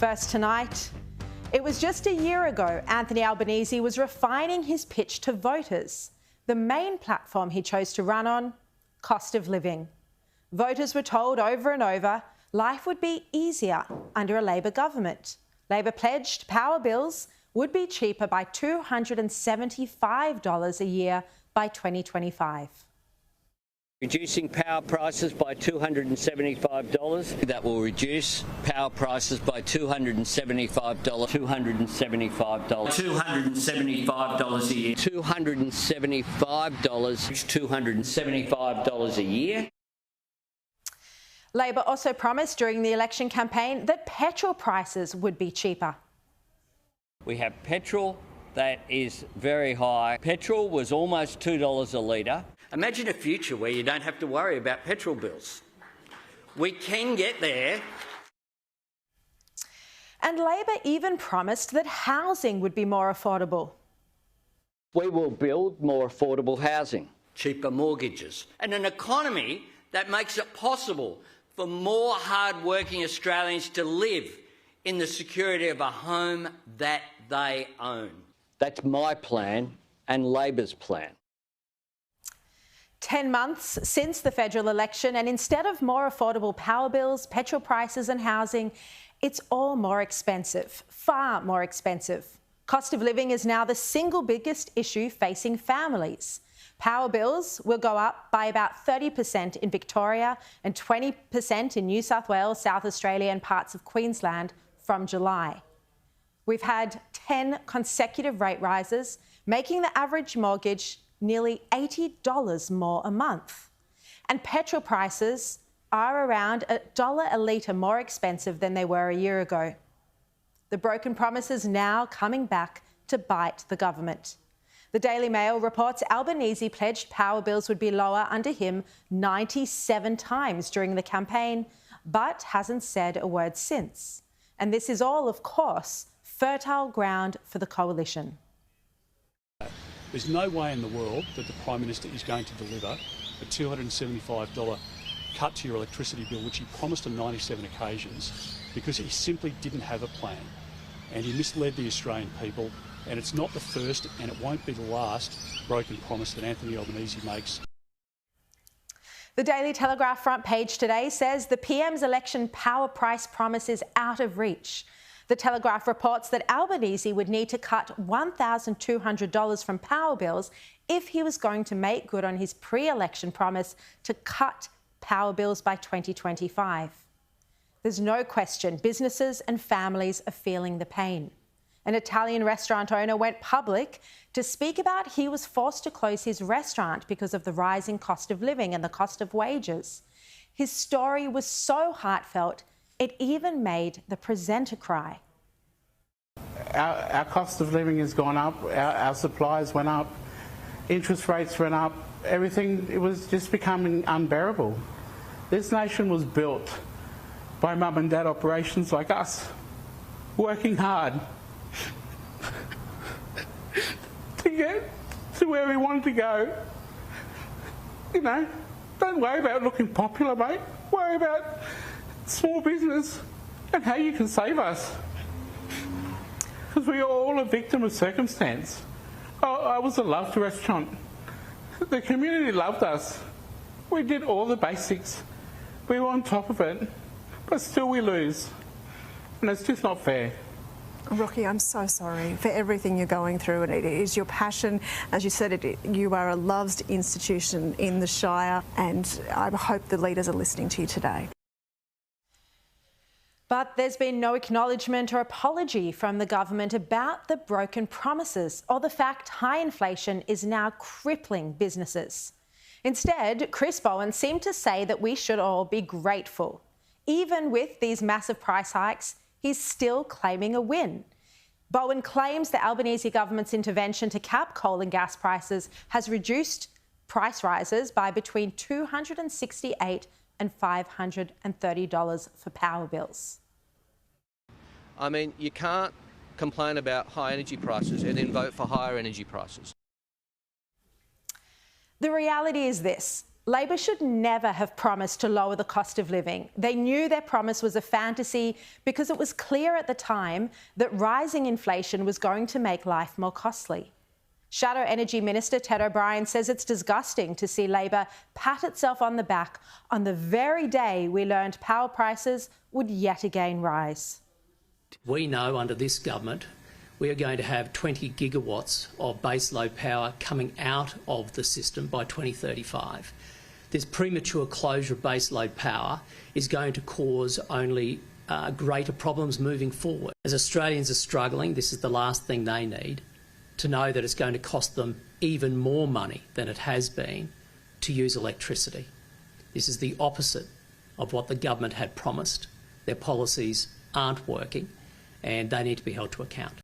First tonight, it was just a year ago Anthony Albanese was refining his pitch to voters. The main platform he chose to run on, cost of living. Voters were told over and over life would be easier under a Labor government. Labor pledged power bills would be cheaper by $275 a year by 2025. Reducing power prices by $275. That will reduce power prices by $275. $275 a year. $275 a year. Labor also promised during the election campaign that petrol prices would be cheaper. We have petrol that is very high. Petrol was almost $2 a litre. Imagine a future where you don't have to worry about petrol bills. We can get there. And Labor even promised that housing would be more affordable. We will build more affordable housing, cheaper mortgages, and an economy that makes it possible for more hard-working Australians to live in the security of a home that they own. That's my plan and Labor's plan. 10 months since the federal election, and instead of more affordable power bills, petrol prices and housing, it's all more expensive, far more expensive. Cost of living is now the single biggest issue facing families. Power bills will go up by about 30% in Victoria and 20% in New South Wales, South Australia and parts of Queensland from July. We've had 10 consecutive rate rises, making the average mortgage nearly $80 more a month. And petrol prices are around $1 a litre more expensive than they were a year ago. The broken promises now coming back to bite the government. The Daily Mail reports Albanese pledged power bills would be lower under him 97 times during the campaign, but hasn't said a word since. And this is all, of course, fertile ground for the coalition. There's no way in the world that the Prime Minister is going to deliver a $275 cut to your electricity bill, which he promised on 97 occasions, because he simply didn't have a plan. And he misled the Australian people, and it's not the first and it won't be the last broken promise that Anthony Albanese makes. The Daily Telegraph front page today says the PM's election power price promise is out of reach. The Telegraph reports that Albanese would need to cut $1,200 from power bills if he was going to make good on his pre-election promise to cut power bills by 2025. There's no question businesses and families are feeling the pain. An Italian restaurant owner went public to speak about he was forced to close his restaurant because of the rising cost of living and the cost of wages. His story was so heartfelt, it even made the presenter cry. Our cost of living has gone up, our supplies went up, interest rates went up, everything, it was just becoming unbearable. This nation was built by mum and dad operations like us, working hard to get to where we wanted to go. You know, don't worry about looking popular, mate. Worry about small business and how you can save us. Because we are all a victim of circumstance. I was a loved restaurant. The community loved us. We did all the basics. We were on top of it, but still we lose. And it's just not fair. Rocky, I'm so sorry for everything you're going through, and it is your passion. As you said, you are a loved institution in the Shire, and I hope the leaders are listening to you today. But there's been no acknowledgement or apology from the government about the broken promises or the fact high inflation is now crippling businesses. Instead, Chris Bowen seemed to say that we should all be grateful. Even with these massive price hikes, he's still claiming a win. Bowen claims the Albanese government's intervention to cap coal and gas prices has reduced price rises by between $268 and $530 for power bills. I mean, you can't complain about high energy prices and then vote for higher energy prices. The reality is this: Labor should never have promised to lower the cost of living. They knew their promise was a fantasy because it was clear at the time that rising inflation was going to make life more costly. Shadow Energy Minister Ted O'Brien says it's disgusting to see Labor pat itself on the back on the very day we learned power prices would yet again rise. We know under this government we are going to have 20 gigawatts of baseload power coming out of the system by 2035. This premature closure of baseload power is going to cause only greater problems moving forward. As Australians are struggling, this is the last thing they need, to know that it's going to cost them even more money than it has been to use electricity. This is the opposite of what the government had promised. Their policies aren't working and they need to be held to account.